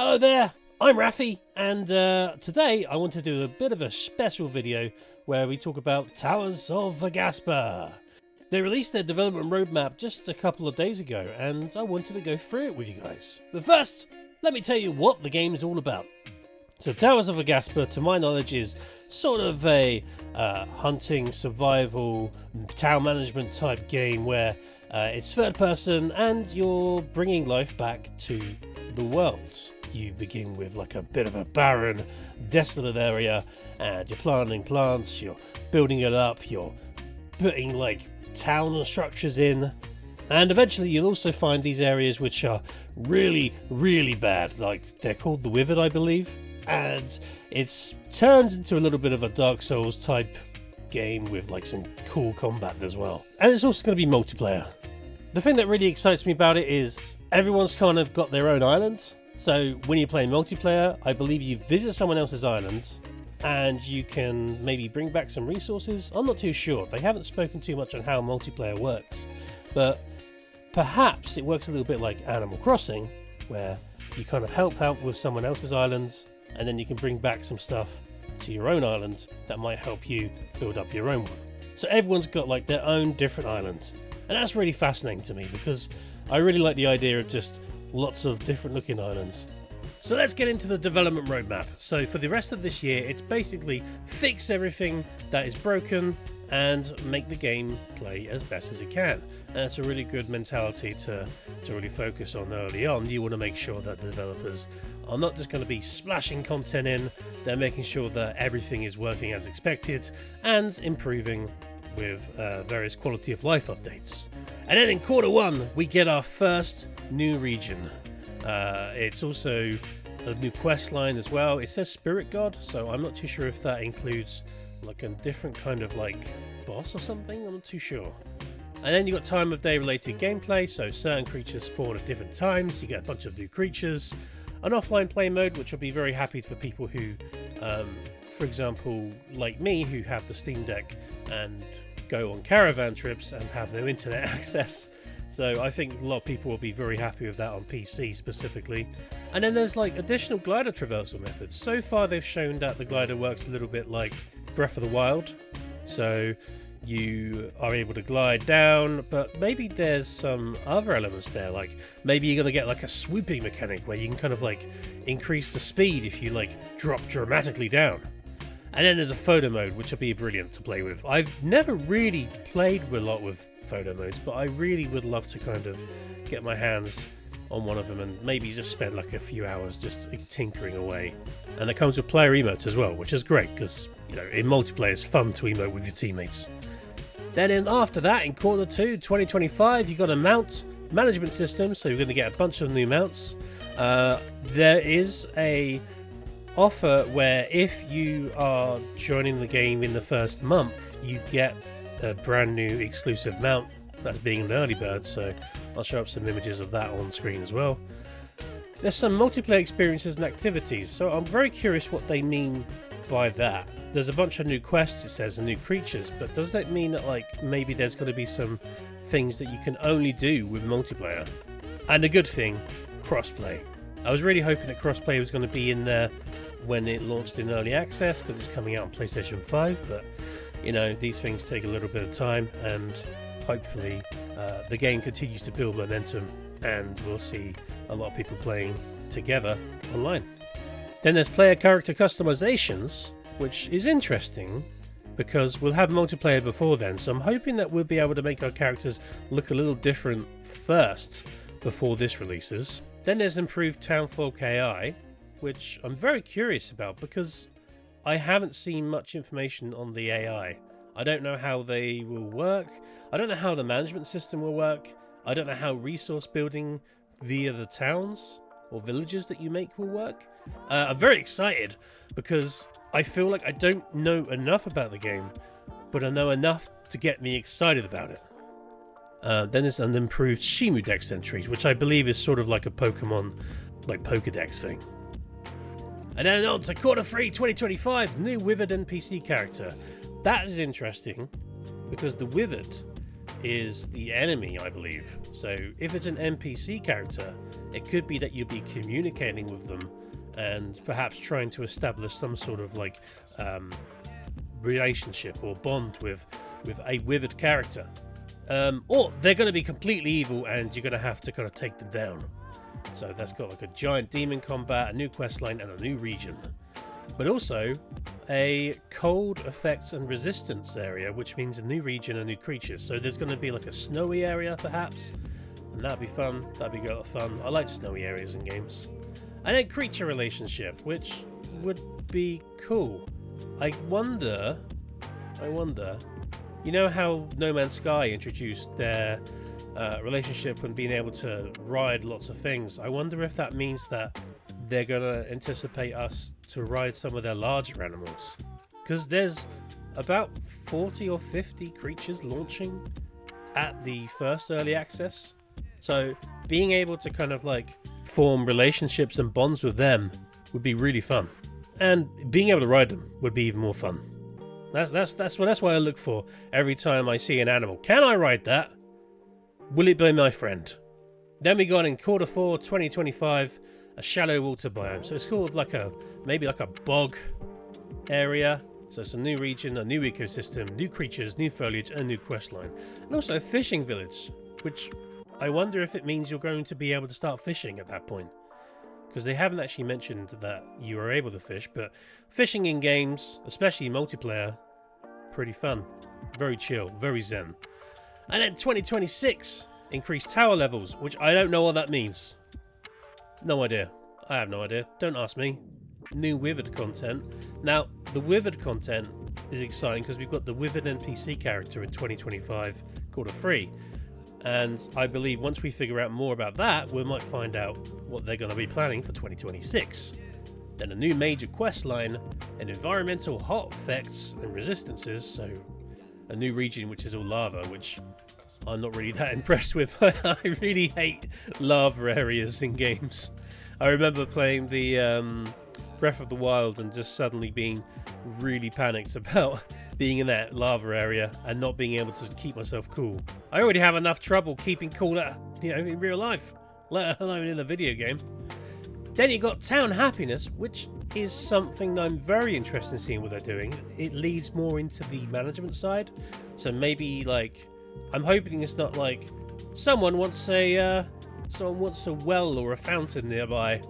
Hello there, I'm Raphee, and today I want to do a bit of a special video where we talk about Towers of Aghasba. They released their development roadmap just a couple of days ago, and I wanted to go through it with you guys. But first, let me tell you what the game is all about. So Towers of Aghasba, to my knowledge, is sort of a hunting, survival, town management type game where it's third person and you're bringing life back to the world. You begin with like a bit of a barren, desolate area, and you're planting plants, you're building it up, you're putting like town structures in, and eventually you'll also find these areas which are really, really bad. Like, they're called the Withered, I believe, and it turns into a little bit of a Dark Souls type game with like some cool combat as well. And it's also going to be multiplayer. The thing that really excites me about it is everyone's kind of got their own islands. So when you're playing multiplayer, I believe you visit someone else's island and you can maybe bring back some resources. I'm not too sure. They haven't spoken too much on how multiplayer works, but perhaps it works a little bit like Animal Crossing, where you kind of help out with someone else's islands and then you can bring back some stuff to your own island that might help you build up your own one. So everyone's got like their own different island, and that's really fascinating to me because I really like the idea of just lots of different looking islands. So let's get into the development roadmap. So for the rest of this year, it's basically fix everything that is broken and make the game play as best as it can. And it's a really good mentality to really focus on early on. You want to make sure that the developers are not just going to be splashing content in, they're making sure that everything is working as expected and improving with various quality of life updates. And then in Q1, we get our first new region. It's also a new quest line as well. It says Spirit God, so I'm not too sure if that includes like a different kind of like boss or something. I'm not too sure. And then you got time of day related gameplay, so certain creatures spawn at different times. You get a bunch of new creatures. An offline play mode, which will be very happy for people who, for example, like me, who have the Steam Deck and go on caravan trips and have no internet access. So I think a lot of people will be very happy with that on PC specifically. And then there's like additional glider traversal methods. So far they've shown that the glider works a little bit like Breath of the Wild. So you are able to glide down, but maybe there's some other elements there. Like maybe you're going to get like a swooping mechanic where you can kind of like increase the speed if you like drop dramatically down. And then there's a photo mode, which will be brilliant to play with. I've never really played a lot with photo modes, but I really would love to kind of get my hands on one of them and maybe just spend like a few hours just tinkering away. And it comes with player emotes as well, which is great because, you know, in multiplayer it's fun to emote with your teammates. Then after that, in Q2 2025, you've got a mount management system, so you're going to get a bunch of new mounts. There is a offer where if you are joining the game in the first month, you get a brand new exclusive mount. That's being an early bird, so I'll show up some images of that on screen as well. There's some multiplayer experiences and activities, so I'm very curious what they mean by that. There's a bunch of new quests, it says, and new creatures, but does that mean that like maybe there's going to be some things that you can only do with multiplayer? And a good thing, crossplay. I was really hoping that crossplay was going to be in there when it launched in early access because it's coming out on PlayStation 5, but you know, these things take a little bit of time, and hopefully the game continues to build momentum and we'll see a lot of people playing together online. Then there's player character customizations, which is interesting because we'll have multiplayer before then, so I'm hoping that we'll be able to make our characters look a little different first before this releases. Then there's improved Townfolk AI, which I'm very curious about because I haven't seen much information on the AI. I don't know how they will work. I don't know how the management system will work. I don't know how resource building via the towns or villages that you make will work. I'm very excited because I feel like I don't know enough about the game, but I know enough to get me excited about it. Then there's an improved Shimu Dex entries, which I believe is sort of like a Pokemon, like Pokedex thing. And then on to Q3 2025, new Withered NPC character. That is interesting because the Withered is the enemy, I believe. So if it's an NPC character, it could be that you'll be communicating with them and perhaps trying to establish some sort of like relationship or bond with a withered character. Or they're going to be completely evil and you're going to have to kind of take them down. So that's got like a giant demon combat, a new questline, and a new region. But also a cold effects and resistance area, which means a new region and new creatures. So there's going to be like a snowy area perhaps, and that'd be fun. That'd be a lot of fun. I like snowy areas in games. And then creature relationship, which would be cool. I wonder, you know how No Man's Sky introduced their relationship and being able to ride lots of things? I wonder if that means that they're going to anticipate us to ride some of their larger animals. Because there's about 40 or 50 creatures launching at the first early access. So being able to kind of like form relationships and bonds with them would be really fun. And being able to ride them would be even more fun. That's what I look for every time I see an animal. Can I ride that? Will it be my friend? Then we got in quarter 4 2025 a shallow water biome. So it's called like maybe like a bog area. So it's a new region, a new ecosystem, new creatures, new foliage, and a new questline. And also a fishing village, which I wonder if it means you're going to be able to start fishing at that point. Because they haven't actually mentioned that you are able to fish, but fishing in games, especially multiplayer, pretty fun. Very chill, very zen. And then 2026, increased tower levels, which I don't know what that means. No idea. I have no idea. Don't ask me. New Withered content. Now, the Withered content is exciting because we've got the Withered NPC character in 2025 called a free. And I believe once we figure out more about that, we might find out what they're going to be planning for 2026. Then a new major quest line, and environmental hot effects and resistances, so a new region which is all lava, which I'm not really that impressed with. I really hate lava areas in games. I remember playing the Breath of the Wild and just suddenly being really panicked about being in that lava area and not being able to keep myself cool. I already have enough trouble keeping cool, in real life, let alone in a video game. Then you got town happiness, which is something that I'm very interested in seeing what they're doing. It leads more into the management side, so maybe like I'm hoping it's not like someone wants a well or a fountain nearby.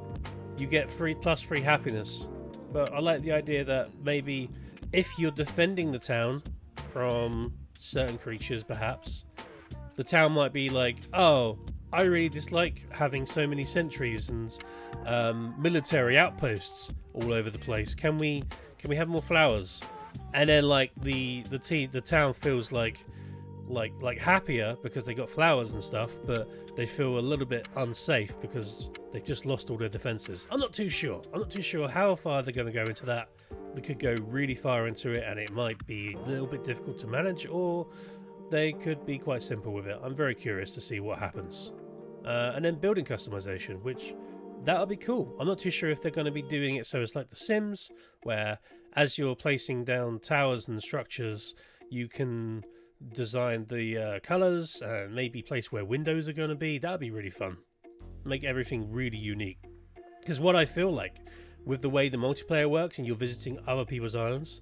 You get free happiness. But I like the idea that maybe if you're defending the town from certain creatures, perhaps the town might be like, oh, I really dislike having so many sentries and military outposts all over the place. Can we have more flowers? And then like the town feels like happier because they got flowers and stuff, but they feel a little bit unsafe because they've just lost all their defenses. I'm not too sure how far they're going to go into that. They could go really far into it and it might be a little bit difficult to manage, or they could be quite simple with it. I'm very curious to see what happens. And then building customization, which that'll be cool. I'm not too sure if they're going to be doing it so it's like The Sims, where as you're placing down towers and structures, you can design the colours and maybe place where windows are going to be. That'd be really fun. Make everything really unique. Because what I feel like with the way the multiplayer works and you're visiting other people's islands,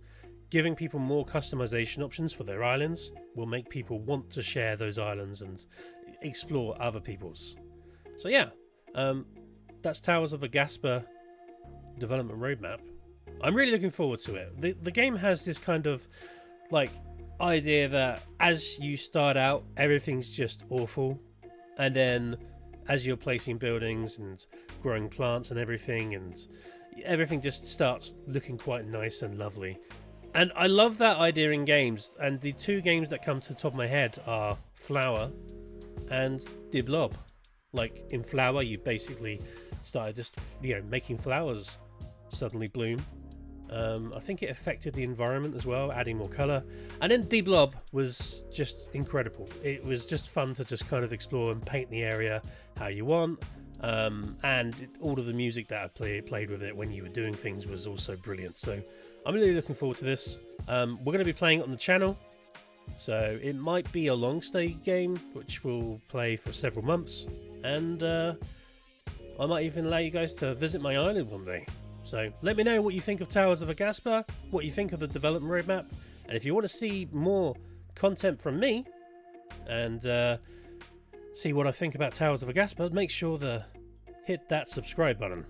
giving people more customization options for their islands will make people want to share those islands and explore other people's. So yeah, that's Towers of Aghasba development roadmap. I'm really looking forward to it. The game has this kind of like idea that as you start out, everything's just awful, and then as you're placing buildings and growing plants and everything just starts looking quite nice and lovely. And I love that idea in games, and the two games that come to the top of my head are Flower and The Blob. Like in Flower, you basically started just making flowers suddenly bloom. I think it affected the environment as well, adding more colour. And then The Blob was just incredible. It was just fun to just kind of explore and paint the area how you want. And all of the music that I played with it when you were doing things was also brilliant. So I'm really looking forward to this. We're going to be playing it on the channel. So it might be a long stay game, which we'll play for several months, and I might even allow you guys to visit my island one day. So let me know what you think of Towers of Aghasba, what you think of the development roadmap, and if you want to see more content from me, and see what I think about Towers of Aghasba, make sure to hit that subscribe button.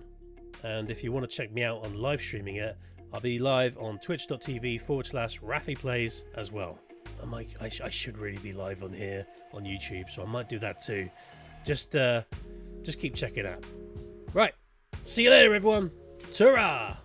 And if you want to check me out on live streaming it, I'll be live on twitch.tv/Raphee Plays as well. I should really be live on here on YouTube, so I might do that too. Just keep checking out. Right, see you later everyone. Ta-ra!